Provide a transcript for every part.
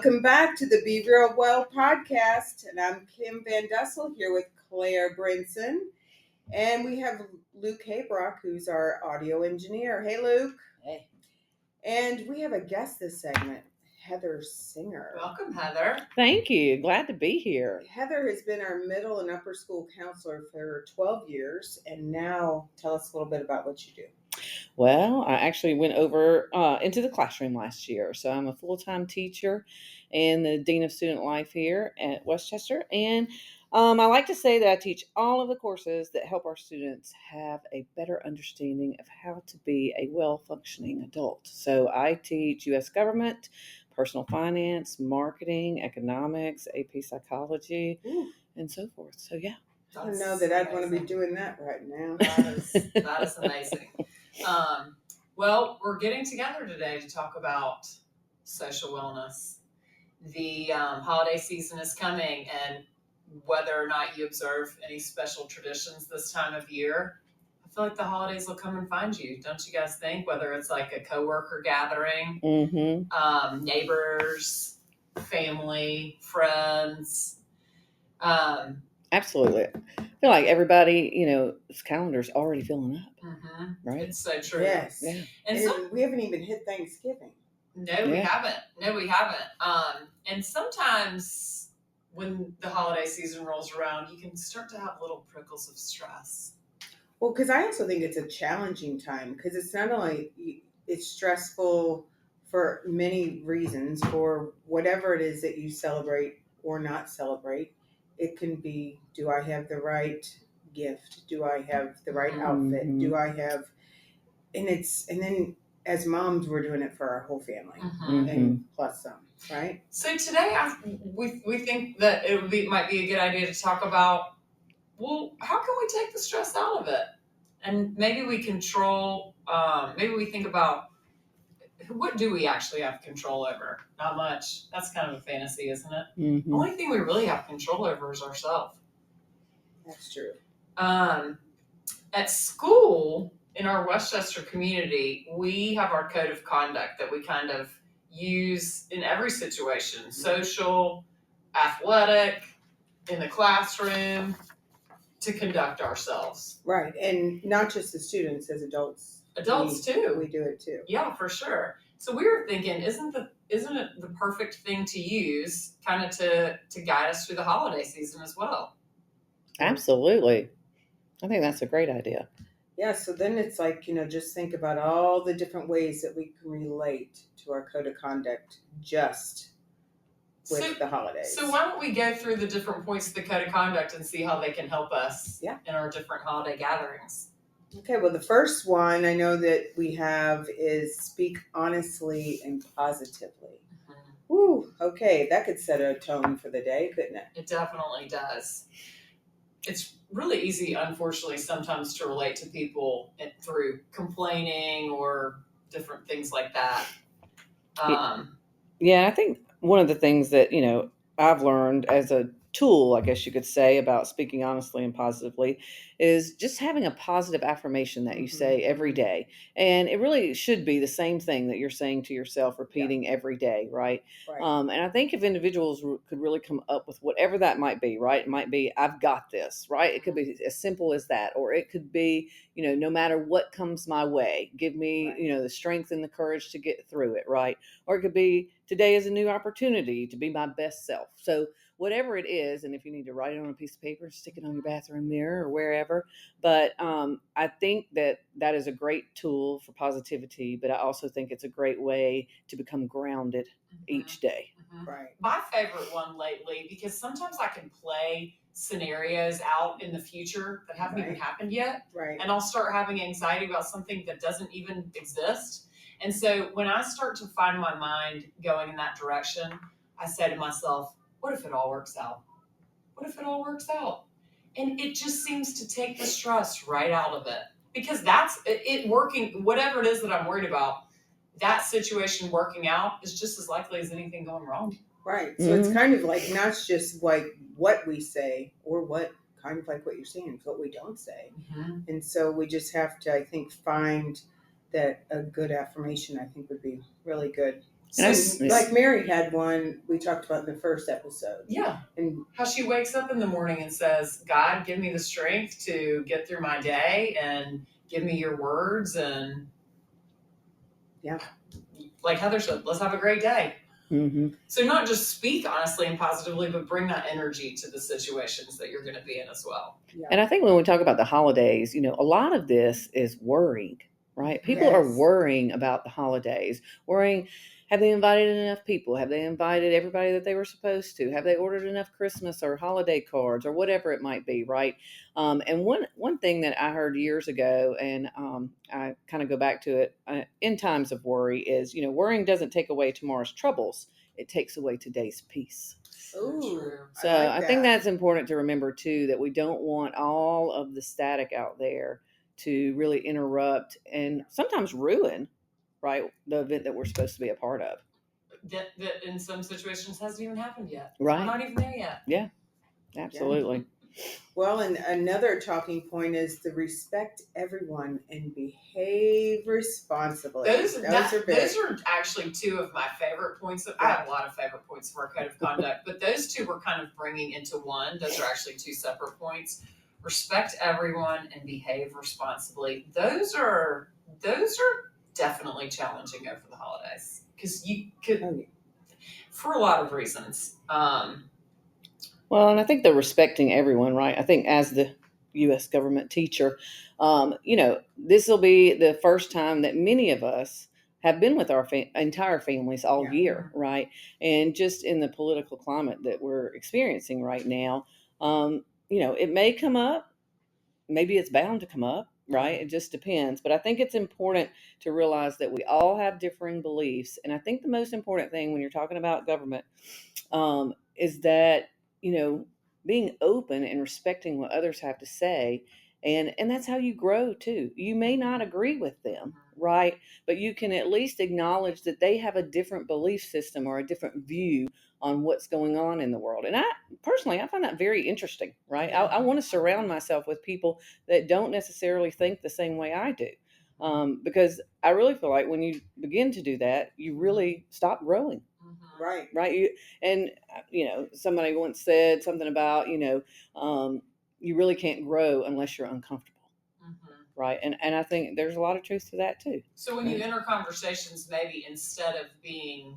Welcome back to the Be Real Well podcast. And I'm Kim Van Dessel here with Claire Brinson. And we have Luke Haybrock, who's our audio engineer. Hey, Luke. Hey. And we have a guest this segment, Heather Singer. Welcome, Heather. Thank you. Glad to be here. Heather has been our middle and upper school counselor for 12 years. And now tell us a little bit about what you do. Well, I actually went over into the classroom last year. So I'm a full-time teacher and the Dean of Student Life here at Westchester. And I like to say that I teach all of the courses that help our students have a better understanding of how to be a well-functioning adult. So I teach U.S. government, personal finance, marketing, economics, AP psychology, and so forth. So, yeah. I don't know that I'd want to be doing that right now. That is amazing. Well, we're getting together today to talk about social wellness. The holiday season is coming, and whether or not you observe any special traditions this time of year, I feel like the holidays will come and find you. Don't you guys think? Whether it's like a coworker gathering, neighbors, family, friends. Absolutely. I feel like everybody, his calendar's already filling up, right? It's so true. Yes. Yeah. And we haven't even hit Thanksgiving. No, we haven't. And sometimes when the holiday season rolls around, you can start to have little prickles of stress. Well, because I also think it's a challenging time because it's not only, it's stressful for many reasons, for whatever it is that you celebrate or not celebrate. It can be, do I have the right gift? Do I have the right outfit? Do I have, and then as moms, we're doing it for our whole family and plus some, right? So today we think that might be a good idea to talk about, well, how can we take the stress out of it? And maybe we maybe we think about, what do we actually have control over? Not much. That's kind of a fantasy, isn't it? The only thing we really have control over is ourselves. That's true. At school, in our Westchester community, we have our code of conduct that we kind of use in every situation, social, athletic, in the classroom, to conduct ourselves. Right. And not just the students, as adults. Adults too. We do it too. Yeah, for sure. So we were thinking, isn't it the perfect thing to use kind of to guide us through the holiday season as well? Absolutely. I think that's a great idea. Yeah, so then it's like, just think about all the different ways that we can relate to our code of conduct just with the holidays. So why don't we go through the different points of the code of conduct and see how they can help us in our different holiday gatherings? Okay, well, the first one I know that we have is speak honestly and positively. Woo, okay, that could set a tone for the day, couldn't it? It definitely does. It's really easy, unfortunately, sometimes to relate to people through complaining or different things like that. Yeah, I think one of the things that, I've learned as a tool, I guess you could say, about speaking honestly and positively is just having a positive affirmation that you say every day. And it really should be the same thing that you're saying to yourself, repeating every day, right? And I think if individuals could really come up with whatever that might be, right? It might be, I've got this, right? It could be as simple as that. Or it could be, no matter what comes my way, give me, the strength and the courage to get through it, right? Or it could be, today is a new opportunity to be my best self. So whatever it is, and if you need to write it on a piece of paper, stick it on your bathroom mirror or wherever. But I think that is a great tool for positivity, but I also think it's a great way to become grounded each day. Right. My favorite one lately, because sometimes I can play scenarios out in the future that haven't even happened yet. Right. And I'll start having anxiety about something that doesn't even exist. And so when I start to find my mind going in that direction, I say to myself, what if it all works out? What if it all works out? And it just seems to take the stress right out of it. Because that's it working, whatever it is that I'm worried about, that situation working out is just as likely as anything going wrong. Right. So it's kind of like not just like what we say or what kind of like what you're saying, it's what we don't say. And so we just have to, I think, find that a good affirmation, I think, would be really good. So, Like Mary had one we talked about in the first episode. yeah. And How she wakes up in the morning and says, God, give me the strength to get through my day and give me your words. And yeah, like Heather said, let's have a great day. Mm-hmm. So not just speak honestly and positively, but bring that energy to the situations that you're going to be in as well. yeah. And I think when we talk about the holidays, a lot of this is worrying, right? People are Yes. worrying about the holidays, worrying, have they invited enough people? Have they invited everybody that they were supposed to? Have they ordered enough Christmas or holiday cards or whatever it might be, right? And one thing that I heard years ago, and I kind of go back to it in times of worry, is, worrying doesn't take away tomorrow's troubles. It takes away today's peace. Ooh, So like I think that's important to remember too, that we don't want all of the static out there to really interrupt and sometimes ruin, right, the event that we're supposed to be a part of. That in some situations hasn't even happened yet. Right. We're not even there yet. Yeah, absolutely. Well, and another talking point is to respect everyone and behave responsibly. Those are big. Those are actually two of my favorite points. I have a lot of favorite points of our code of conduct, but those two we're kind of bringing into one. Those are actually two separate points. Respect everyone and behave responsibly. Those are definitely challenging over the holidays because you could, for a lot of reasons. Well, and I think they're respecting everyone, right? I think as the U.S. government teacher, this will be the first time that many of us have been with our entire families all year, right? And just in the political climate that we're experiencing right now, it may come up. Maybe it's bound to come up, right? It just depends. But I think it's important to realize that we all have differing beliefs. And I think the most important thing when you're talking about government is that, being open and respecting what others have to say. And that's how you grow too. You may not agree with them, right? But you can at least acknowledge that they have a different belief system or a different view on what's going on in the world. And I find that very interesting, right? I want to surround myself with people that don't necessarily think the same way I do. Because I really feel like when you begin to do that, you really stop growing. Right. Somebody once said something about, you really can't grow unless you're uncomfortable. Right. And I think there's a lot of truth to that too. So when you enter conversations, maybe instead of being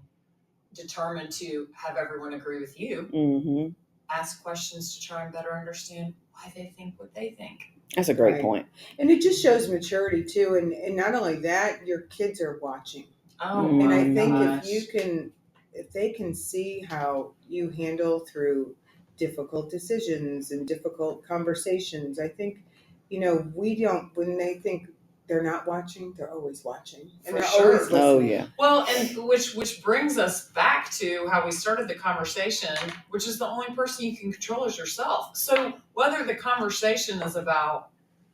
determined to have everyone agree with you, ask questions to try and better understand why they think what they think. That's a great point. And it just shows maturity too. And not only that, your kids are watching. Oh, and I think if they can see how you handle through difficult decisions and difficult conversations, I think, when they think they're not watching, they're always watching. And they're always listening. Oh, yeah. Well, and which brings us back to how we started the conversation, which is the only person you can control is yourself. So whether the conversation is about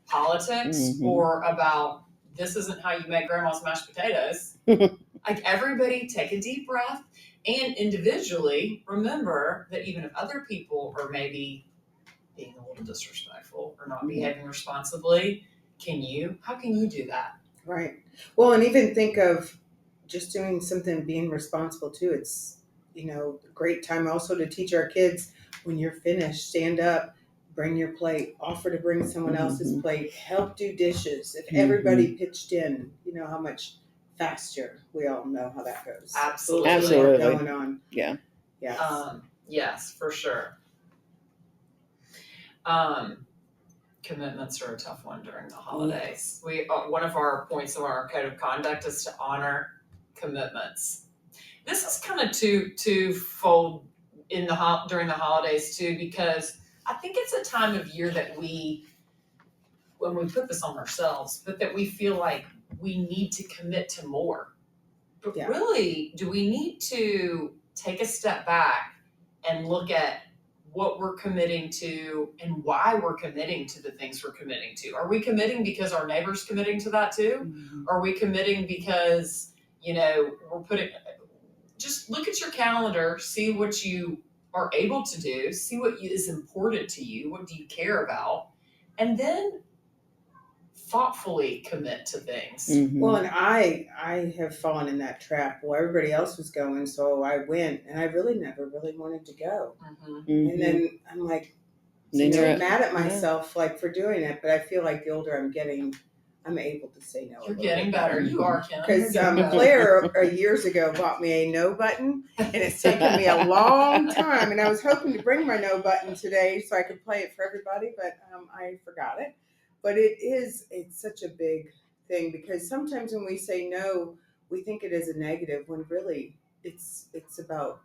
politics or about this isn't how you make grandma's mashed potatoes, like everybody take a deep breath and individually remember that even if other people are maybe being a little disrespectful or not behaving responsibly, how can you do that? Right. Well, and even think of just doing something, being responsible too. It's, a great time also to teach our kids, when you're finished, stand up, bring your plate, offer to bring someone else's plate, help do dishes. If everybody pitched in, how much faster, we all know how that goes. Absolutely. Going on. Yeah. Yes. Yes, for sure. Commitments are a tough one during the holidays. We one of our points of our code of conduct is to honor commitments. This is kind of twofold during the holidays too, because I think it's a time of year that when we put this on ourselves, but that we feel like we need to commit to more. But really, do we need to take a step back and look at what we're committing to and why we're committing to the things we're committing to? Are we committing because our neighbor's committing to that too? Are we committing because, just look at your calendar, see what you are able to do, see what is important to you, what do you care about, and then thoughtfully commit to things. Mhm. Well, and I have fallen in that trap. Well, everybody else was going, so I went, and I really never really wanted to go. Mhm. Mhm. And then I'm like, Then you know, you're mad at myself like for doing it. But I feel like the older I'm getting, I'm able to say no. You're getting better. You are, Kim. Because You're getting better. Claire years ago bought me a no button, and it's taken me a long time. And I was hoping to bring my no button today so I could play it for everybody, but I forgot it. But it's such a big thing because sometimes when we say no, we think it is a negative when really it's about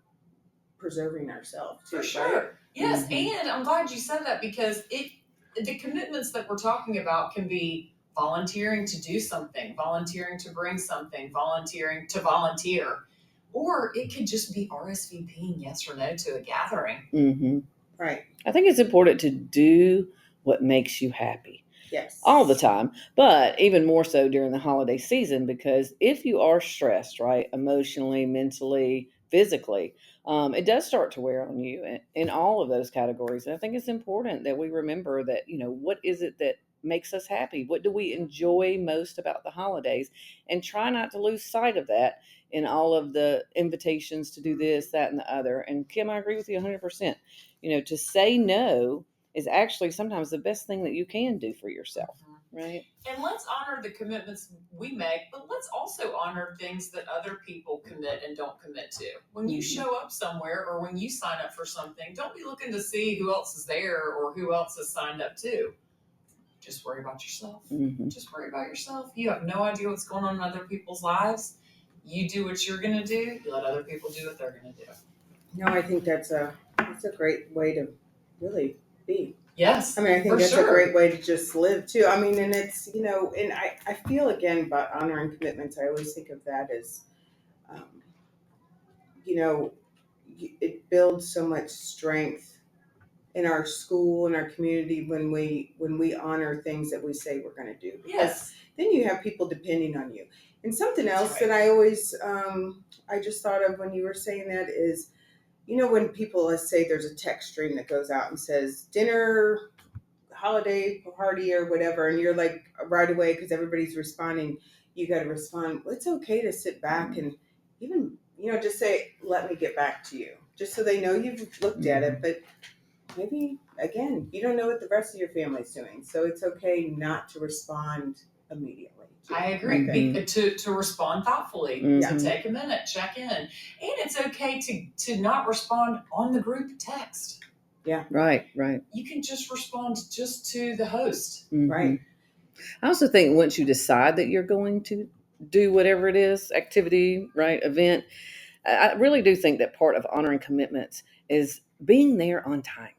preserving ourselves too. For sure. Right? Yes, Mhm. and I'm glad you said that because the commitments that we're talking about can be volunteering to do something, volunteering to bring something, volunteering to volunteer, or it could just be RSVPing yes or no to a gathering. Mhm. Right. I think it's important to do what makes you happy. Yes. All the time, but even more so during the holiday season, because if you are stressed, right, emotionally, mentally, physically, it does start to wear on you in all of those categories. And I think it's important that we remember that, what is it that makes us happy? What do we enjoy most about the holidays? And try not to lose sight of that in all of the invitations to do this, that, and the other. And Kim, I agree with you 100%. To say no is actually sometimes the best thing that you can do for yourself, right? And let's honor the commitments we make, but let's also honor things that other people commit and don't commit to. When you show up somewhere or when you sign up for something, don't be looking to see who else is there or who else has signed up too. Just worry about yourself. Mhm. Just worry about yourself. You have no idea what's going on in other people's lives. You do what you're going to do. You let other people do what they're going to do. No, I think that's a great way to really be. Yes. I mean, I think for that's sure. a great way to just live too. I mean, and it's, and I feel again about honoring commitments. I always think of that as, um, it builds so much strength in our school and our community when we honor things that we say we're going to do. Because Yes. then you have people depending on you. And something That's else right. that I always, I just thought of when you were saying that is, when people, let's say there's a text stream that goes out and says dinner, holiday party or whatever, and you're like right away because everybody's responding, you got to respond. Well, it's okay to sit back and even, just say, let me get back to you, just so they know you've looked at it. But maybe, again, you don't know what the rest of your family's doing. So it's okay not to respond immediately. I agree. Mhm. To respond thoughtfully, Mhm. to take a minute, check in. And it's okay to not respond on the group text. Yeah. Right. You can just respond just to the host. Mhm. Right. I also think once you decide that you're going to do whatever it is, activity, right, event, I really do think that part of honoring commitments is being there on time.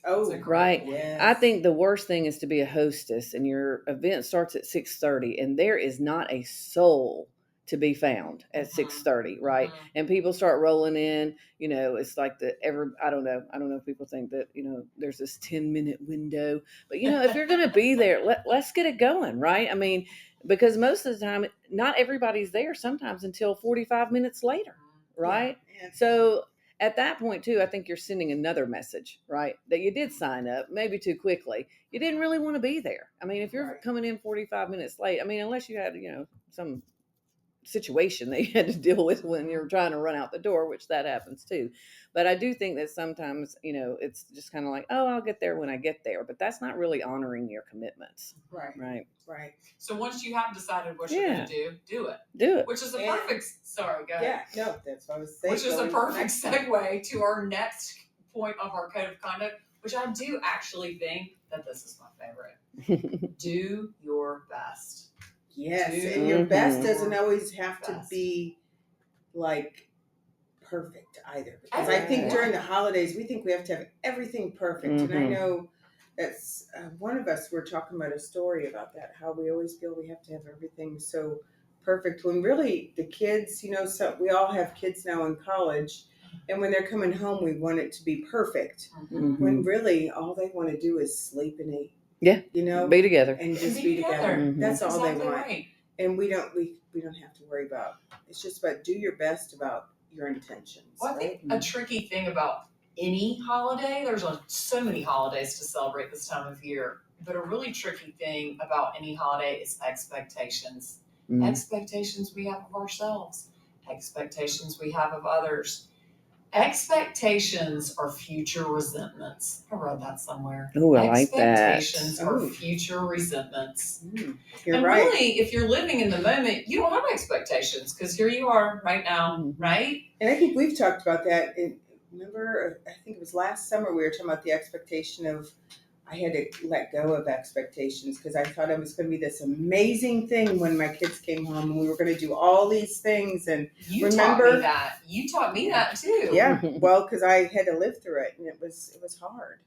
Oh, Right. yes. I think the worst thing is to be a hostess and your event starts at 6:30 and there is not a soul to be found at 6:30, right? And people start rolling in, it's like I don't know if people think that, there's this 10-minute window, but if you're going to be there, let's get it going, right? I mean, because most of the time not everybody's there sometimes until 45 minutes later, right? Yeah. So at that point too, I think you're sending another message, right? That you did sign up, maybe too quickly. You didn't really want to be there. I mean, if you're Right. coming in 45 minutes late, I mean, unless you had, some situation that you had to deal with when you're trying to run out the door, which that happens too. But I do think that sometimes, it's just kind of like, oh, I'll get there when I get there. But that's not really honoring your commitments. Right. So once you have decided what you're going to do it. Do it. Which is a perfect, sorry, go ahead. Yeah, no, that's what I was saying. Which is a perfect segue to our next point of our code of conduct, which I do actually think that this is my favorite. Do your best. Yes, and your best doesn't always have to be like perfect either. Because I think during the holidays, we think we have to have everything perfect. And I know that's one of us, we're talking about a story about that, how we always feel we have to have everything so perfect. When really the kids, so we all have kids now in college. And when they're coming home, we want it to be perfect. When really all they want to do is sleep and eat. Yeah. Be together. And just be together. That's all exactly they want. Right. And we don't have to worry about, it's just about do your best about your intentions. Well, I think a tricky thing about any holiday, there's so many holidays to celebrate this time of year. But a really tricky thing about any holiday is expectations. Mm. Expectations we have of ourselves, expectations we have of others. Expectations are future resentments. I read that somewhere. Oh, I like that. Expectations are future resentments. You're and right. really, if you're living in the moment, you don't have expectations because here you are right now, right? And I think we've talked about that. Remember, I think it was last summer we were talking about the expectation of I had to let go of expectations because I thought it was going to be this amazing thing when my kids came home and we were going to do all these things. And You taught me that. You taught me that too. Yeah, well, because I had to live through it, and it was hard.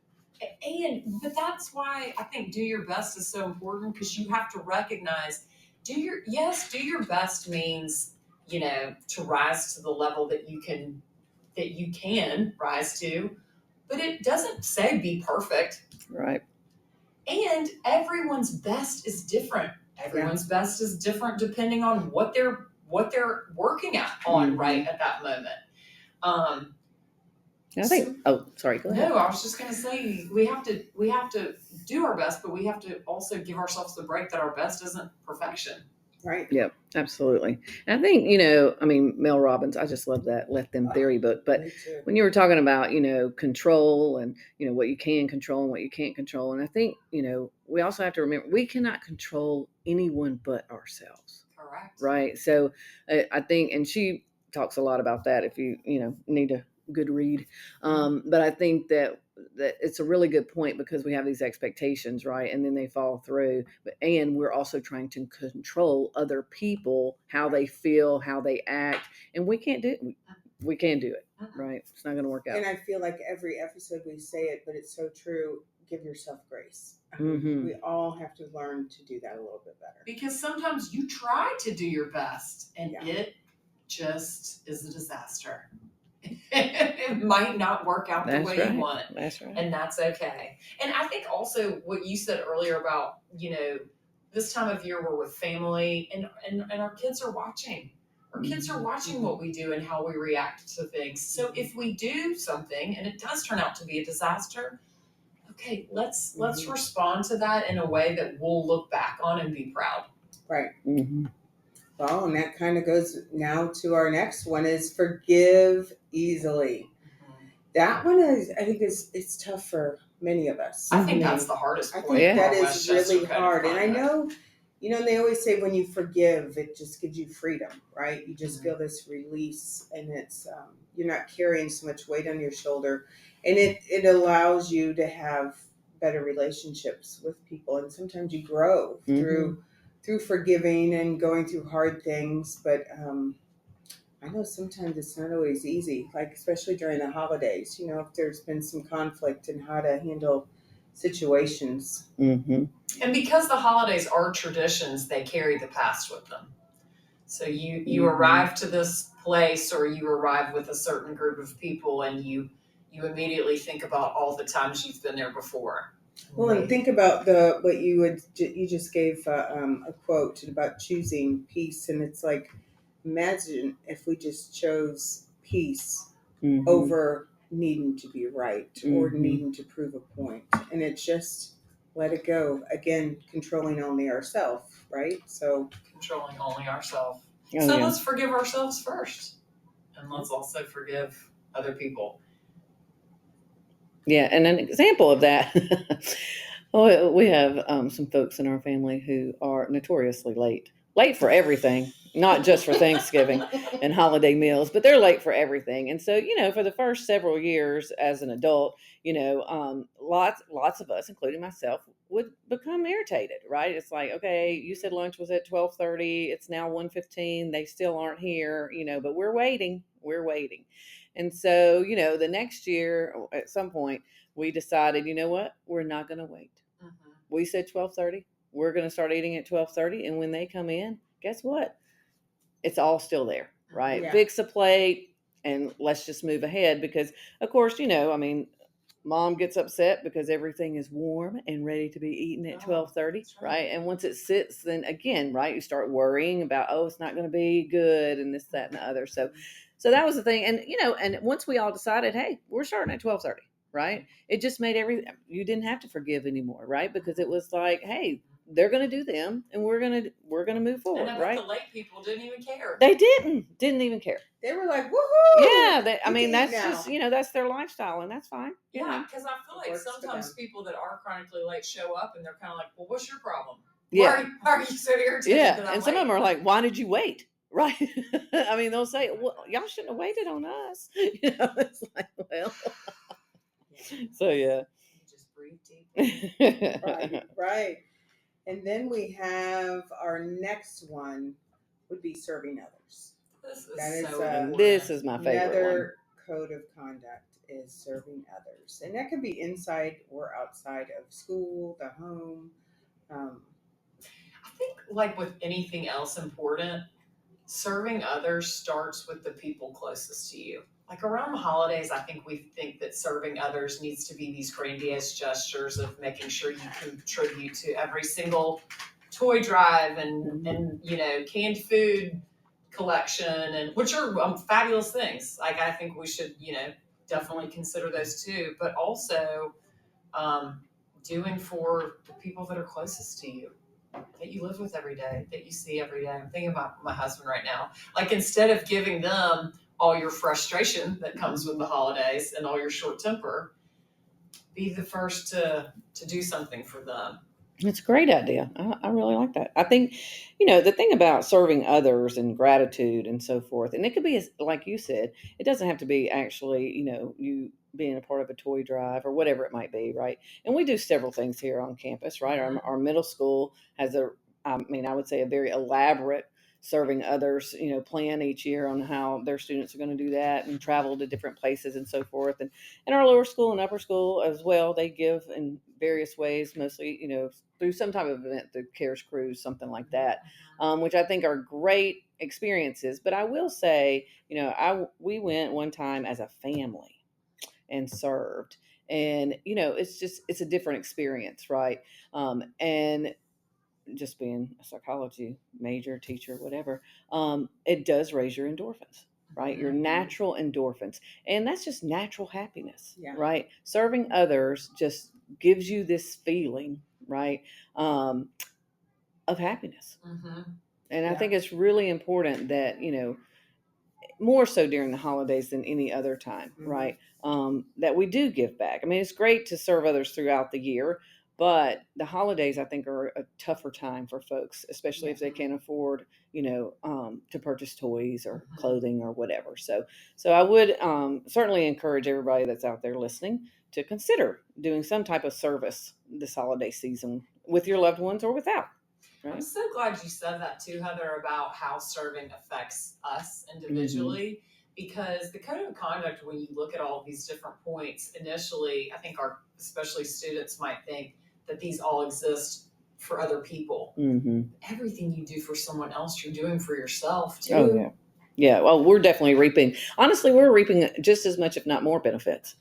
But that's why I think do your best is so important because you have to recognize do your best means, to rise to the level that you can rise to, but it doesn't say be perfect. Right. And everyone's best is different. Everyone's best is different depending on what they're working on right at that moment. I think. Sorry. Go ahead. No, I was just going to say we have to do our best, but we have to also give ourselves the break that our best isn't perfection. Right. Yep, absolutely. And I think, Mel Robbins, I just love that Let Them Theory book. But when you were talking about, control and, what you can control and what you can't control. And I think, we also have to remember we cannot control anyone but ourselves. Correct. Right. So I think, and she talks a lot about that if you, need a good read. But I think that it's a really good point because we have these expectations, right? And then they fall through. And we're also trying to control other people, how they feel, how they act. And we can't do it. We can't do it, right? It's not going to work out. And I feel like every episode we say it, but it's so true. Give yourself grace. We all have to learn to do that a little bit better. Because sometimes you try to do your best and it just is a disaster. It might not work out the way you want. That's right. And that's okay. And I think also what you said earlier about, this time of year we're with family and our kids are watching. Our kids are watching what we do and how we react to things. So if we do something and it does turn out to be a disaster, okay, let's respond to that in a way that we'll look back on and be proud. Right. Mm-hmm. Well, and that kind of goes now to our next one is forgive easily. That one I think it's tough for many of us. I think that's the hardest point. I think that is really hard. And I know, they always say when you forgive, it just gives you freedom, right? You just feel this release and it's, you're not carrying so much weight on your shoulder. And it allows you to have better relationships with people. And sometimes you grow through forgiving and going through hard things. But I know sometimes it's not always easy, like especially during the holidays, if there's been some conflict and how to handle situations. Mm-hmm. And because the holidays are traditions, they carry the past with them. So you arrive to this place or you arrive with a certain group of people and you immediately think about all the times you've been there before. Well, and think about what you just gave a quote about choosing peace, and it's like, imagine if we just chose peace over needing to be right or needing to prove a point, and it's just let it go. Again, controlling only ourselves, right? So controlling only ourselves. Let's forgive ourselves first, and let's also forgive other people. Yeah, and an example of that, we have some folks in our family who are notoriously late for everything, not just for Thanksgiving and holiday meals, but they're late for everything. And so, for the first several years as an adult, lots of us, including myself, would become irritated, right? It's like, okay, you said lunch was at 12:30. It's now 1:15. They still aren't here, but we're waiting. And so, the next year at some point, we decided, you know what? We're not going to wait. We said 12:30. We're going to start eating at 12:30. And when they come in, guess what? It's all still there, right? Yeah. Fix a plate and let's just move ahead because, of course, Mom gets upset because everything is warm and ready to be eaten at 12:30, right? And once it sits, then again, right, you start worrying about, it's not going to be good and this, that, and the other. So that was the thing. And, and once we all decided, hey, we're starting at 12:30, right? It just made you didn't have to forgive anymore, right? Because it was like, hey, they're going to do them, and we're going to move forward, And I bet right? the late people didn't even care. They didn't even care. They were like, woohoo! Yeah, I mean, that's just, that's their lifestyle, and that's fine. Yeah, because I feel like sometimes people that are chronically late show up and they're kind of like, well, what's your problem? Yeah. Why are you so irritated? Yeah, that I'm and some late? of them are like, why did you wait? Right? I mean, they'll say, well, y'all shouldn't have waited on us. It's like, well, so yeah. You just breathe deep. Right. And then we have our next one would be serving others. This is my favorite another code of conduct is serving others, and that could be inside or outside of school, the home. I think, like with anything else important, serving others starts with the people closest to you. Like around the holidays, I think we think that serving others needs to be these grandiose gestures of making sure you contribute to every single toy drive and canned food collection, and which are fabulous things. Like I think we should definitely consider those too, but also doing for the people that are closest to you, that you live with every day, that you see every day. I'm thinking about my husband right now. Like instead of giving them all your frustration that comes with the holidays and all your short temper, be the first to do something for them. It's a great idea. I really like that. I think, the thing about serving others and gratitude and so forth, and it could be, like you said, it doesn't have to be actually, you being a part of a toy drive or whatever it might be, right? And we do several things here on campus, right? Our middle school has I would say a very elaborate serving others, plan each year on how their students are going to do that and travel to different places and so forth. And our lower school and upper school as well, they give in various ways, mostly, through some type of event, the CARES Cruise, something like that, which I think are great experiences. But I will say, we went one time as a family and served. And, it's a different experience, right? And just being a psychology major, teacher, whatever, it does raise your endorphins, right? Your natural endorphins. And that's just natural happiness, right? Serving others just gives you this feeling, right, of happiness. And I think it's really important that, more so during the holidays than any other time, right? That we do give back. I mean, it's great to serve others throughout the year, but the holidays, I think, are a tougher time for folks, especially if they can't afford, to purchase toys or clothing or whatever. So I would certainly encourage everybody that's out there listening to consider doing some type of service this holiday season with your loved ones or without. Right? I'm so glad you said that too, Heather, about how serving affects us individually. Because the code of conduct, when you look at all of these different points, initially, I think especially students might think that these all exist for other people. Everything you do for someone else, you're doing for yourself too. Oh, yeah. Yeah, well, we're definitely reaping. Honestly, we're reaping just as much, if not more, benefits.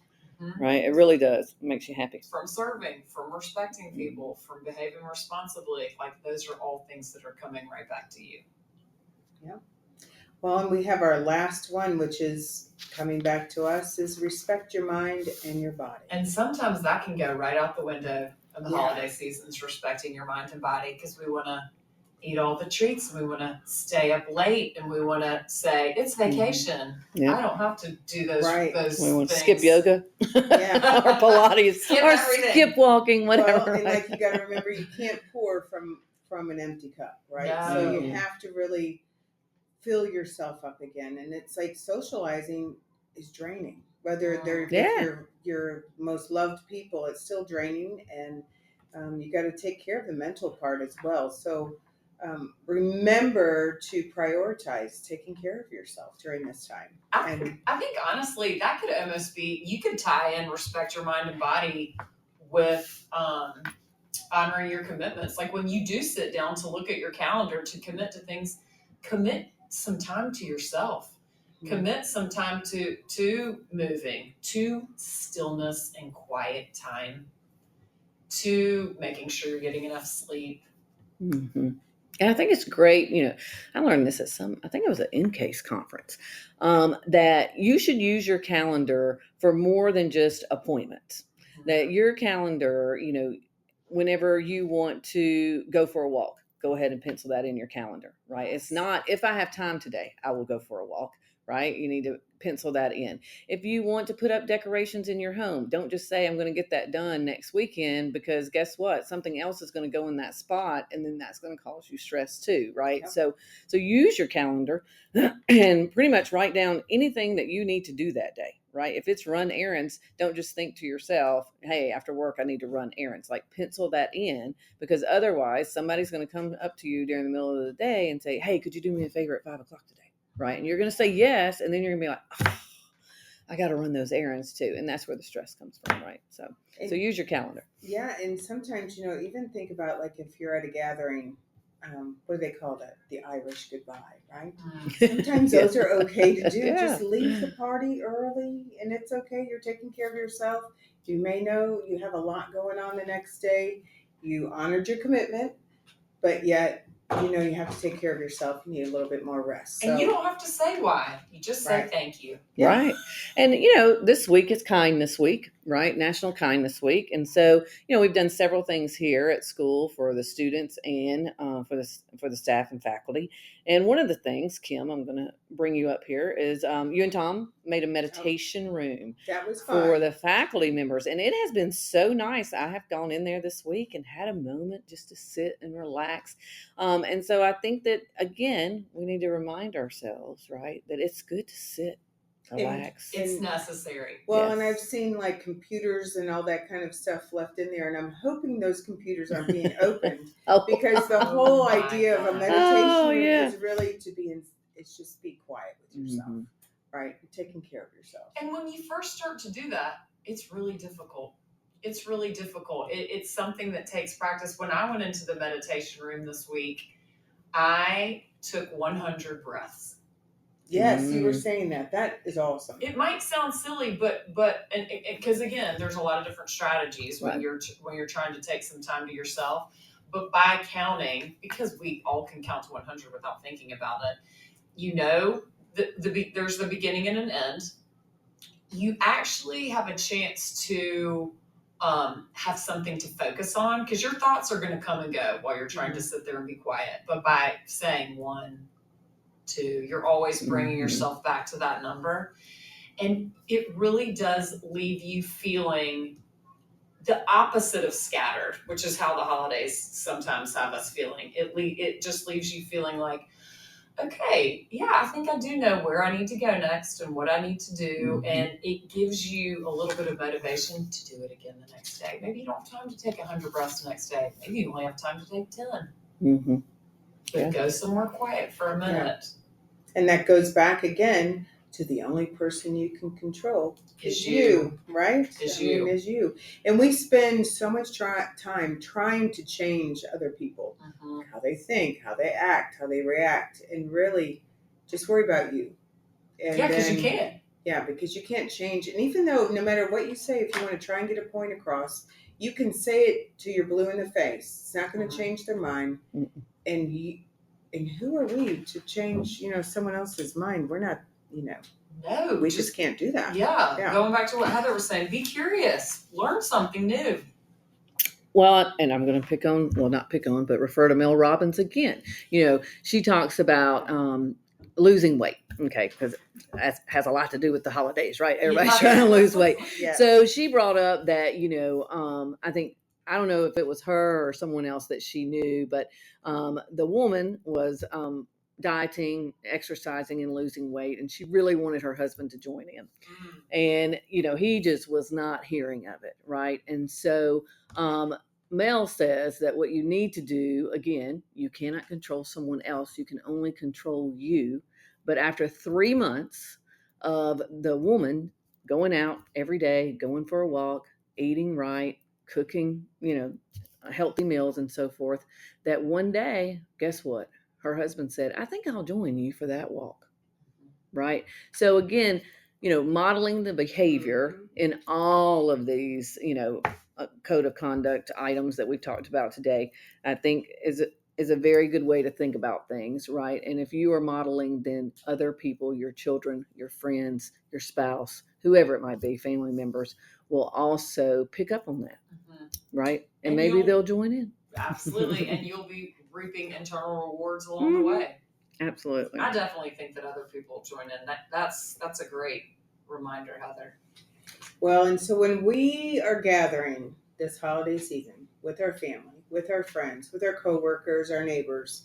Right? It really does. It makes you happy. From serving, from respecting people, from behaving responsibly. Like those are all things that are coming right back to you. Yeah. Well, and we have our last one, which is coming back to us, is respect your mind and your body. And sometimes that can go right out the window of the holiday seasons, respecting your mind and body, because we want to eat all the treats and we want to stay up late and we want to say it's vacation. I don't have to do those we want to things. skip yoga or Pilates skip walking, whatever. Well, and like you got to remember, you can't pour from an empty cup, right? No. So you have to really fill yourself up again. And it's like socializing is draining, whether they're with your most loved people, it's still draining. And you got to take care of the mental part as well. So remember to prioritize taking care of yourself during this time. I think honestly, that could almost be, you could tie in respect your mind and body with honoring your commitments. Like when you do sit down to look at your calendar to commit to things, commit some time to yourself. Commit some time to moving, to stillness and quiet time, to making sure you're getting enough sleep. And I think it's great. I learned this at I think it was an in-case conference, that you should use your calendar for more than just appointments. That your calendar, whenever you want to go for a walk, go ahead and pencil that in your calendar, right? It's not, if I have time today, I will go for a walk, right? You need to pencil that in. If you want to put up decorations in your home, don't just say, I'm going to get that done next weekend, because guess what? Something else is going to go in that spot, and then that's going to cause you stress too, right? Yep. So use your calendar and pretty much write down anything that you need to do that day, right? If it's run errands, don't just think to yourself, hey, after work, I need to run errands. Like, pencil that in, because otherwise somebody's going to come up to you during the middle of the day and say, hey, could you do me a favor at 5 o'clock today? Right. And you're going to say yes. And then you're going to be like, oh, I got to run those errands too. And that's where the stress comes from. Right. So use your calendar. Yeah. And sometimes, even think about, like, if you're at a gathering, what do they call that? The Irish goodbye, right? Sometimes those are okay to do. Yeah. Just leave the party early, and it's okay. You're taking care of yourself. You may know you have a lot going on the next day. You honored your commitment, but yet, you have to take care of yourself. You need a little bit more rest. And you don't have to say why. You just say Right. thank you. Yeah. Right. And, this week is Kindness Week, right? National Kindness Week. And so, we've done several things here at school for the students and for the staff and faculty. And one of the things, Kim, I'm going to bring you up here, is you and Tom made a meditation room. That was fun. For the faculty members. And it has been so nice. I have gone in there this week and had a moment just to sit and relax. And so I think that, again, we need to remind ourselves, right, that it's good to sit, relax. It's necessary. Well, Yes. and I've seen, like, computers and all that kind of stuff left in there, and I'm hoping those computers aren't being opened, because the whole my idea of a God. meditation room yeah. is really it's just be quiet with yourself, Mhm. right? You're taking care of yourself. And when you first start to do that, it's really difficult. It's really difficult. It's something that takes practice. When I went into the meditation room this week, I took 100 breaths. Yes, you were saying that. That is awesome. It might sound silly, but because again, there's a lot of different strategies when you're trying to take some time to yourself. But by counting, because we all can count to 100 without thinking about it, there's the beginning and an end. You actually have a chance to have something to focus on, because your thoughts are going to come and go while you're trying to sit there and be quiet. But by saying 1, 2, you're always bringing yourself back to that number. And it really does leave you feeling the opposite of scattered, which is how the holidays sometimes have us feeling. It just leaves you feeling like, okay, yeah, I think I do know where I need to go next and what I need to do. And it gives you a little bit of motivation to do it again the next day. Maybe you don't have time to take 100 breaths the next day. Maybe you only have time to take 10. Mm-hmm. But go somewhere quiet for a minute. And that goes back again to the only person you can control is you, right? Is you. And we spend so much time trying to change other people, how they think, how they act, how they react, and really just worry about you. And because you can't. Yeah, because you can't change. And even though, no matter what you say, if you want to try and get a point across, you can say it to your blue in the face. It's not going to change their mind. And who are we to change, someone else's mind? We're not, No, we just can't do that. Yeah. Going back to what Heather was saying, be curious, learn something new. Well, and I'm going to not pick on, but refer to Mel Robbins again. She talks about losing weight, okay, because that has a lot to do with the holidays, right? Everybody's trying to lose weight. Yes. So she brought up that, I don't know if it was her or someone else that she knew, but the woman was dieting, exercising, and losing weight, and she really wanted her husband to join in. And, he just was not hearing of it, right? And so Mel says that what you need to do, again, you cannot control someone else. You can only control you. But after 3 months of the woman going out every day, going for a walk, eating right, cooking, healthy meals and so forth, that one day, guess what? Her husband said, I think I'll join you for that walk. Right? So again, modeling the behavior in all of these, code of conduct items that we've talked about today, I think is is a very good way to think about things, right? And if you are modeling, then other people, your children, your friends, your spouse, whoever it might be, family members, will also pick up on that, right? And maybe you'll- they'll join in. Absolutely. And you'll be reaping internal rewards along the way. Absolutely. I definitely think that other people will join in. That's a great reminder, Heather. Well, and so when we are gathering this holiday season with our family, with our friends, with our coworkers, our neighbors,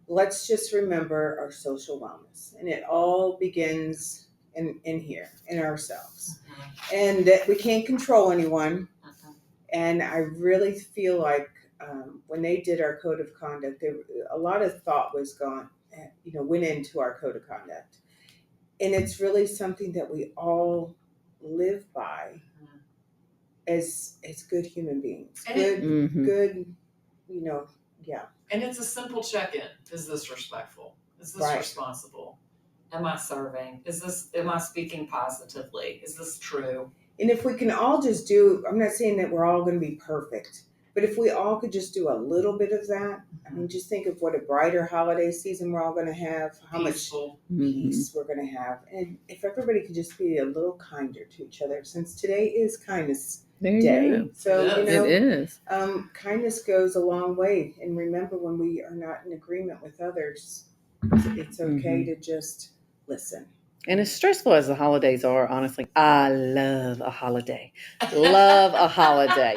let's just remember our social wellness. And it all begins in here, in ourselves. And that we can't control anyone. And I really feel like when they did our code of conduct, a lot of thought was went into our code of conduct. And it's really something that we all live by as good human beings. And good, And it's a simple check-in. Is this respectful? Is this Right. responsible? Am I serving? Am I speaking positively? Is this true? And if we can all just I'm not saying that we're all going to be perfect, but if we all could just do a little bit of that, I mean, just think of what a brighter holiday season we're all going to have, how Peaceful. much peace we're going to have. And if everybody could just be a little kinder to each other, since today is kindness day. So, It It is. Kindness goes a long way. And remember, when we are not in agreement with others, it's okay to just listen. And as stressful as the holidays are, honestly, I love a holiday. Love a holiday.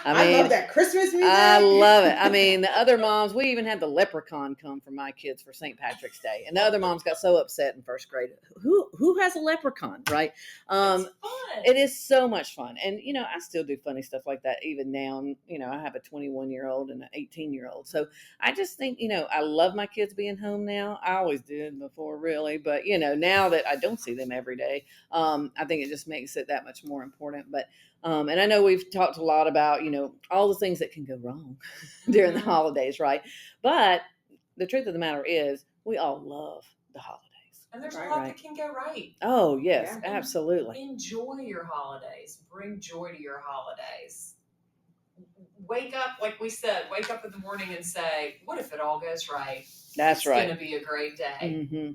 I love that Christmas music. I love it. I mean, the other moms, we even had the leprechaun come for my kids for St. Patrick's Day. And the other moms got so upset in first grade. Who has a leprechaun, right? It's fun. It is so much fun. And, I still do funny stuff like that even now. And, I have a 21-year-old and an 18-year-old. So I just think, I love my kids being home now. I always did before, really. But, now that I don't see them every day, I think it just makes it that much more important. But and I know we've talked a lot about, all the things that can go wrong during the holidays, right? But the truth of the matter is we all love the holidays. And there's a lot that can go right. Oh, yes, Yeah. absolutely. Enjoy your holidays. Bring joy to your holidays. Wake up, like we said, wake up in the morning and say, what if it all goes right? That's right. It's going to be a great day. Mm-hmm.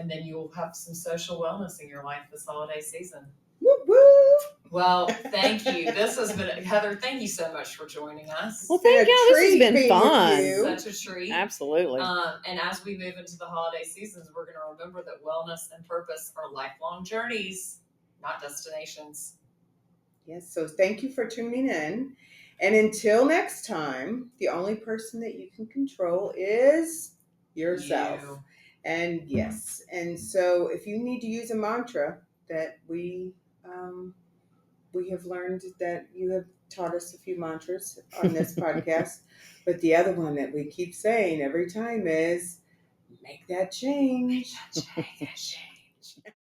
And then you'll have some social wellness in your life this holiday season. Woo woo! Well, thank you. This has been, Heather, thank you so much for joining us. Well, thank you. This has been fun. Such a treat. Absolutely. And as we move into the holiday seasons, we're going to remember that wellness and purpose are lifelong journeys, not destinations. Yes, so thank you for tuning in. And until next time, the only person that you can control is yourself. You. And yes, and so if you need to use a mantra that we have learned, that you have taught us a few mantras on this podcast, but the other one that we keep saying every time is make that change. Make that change.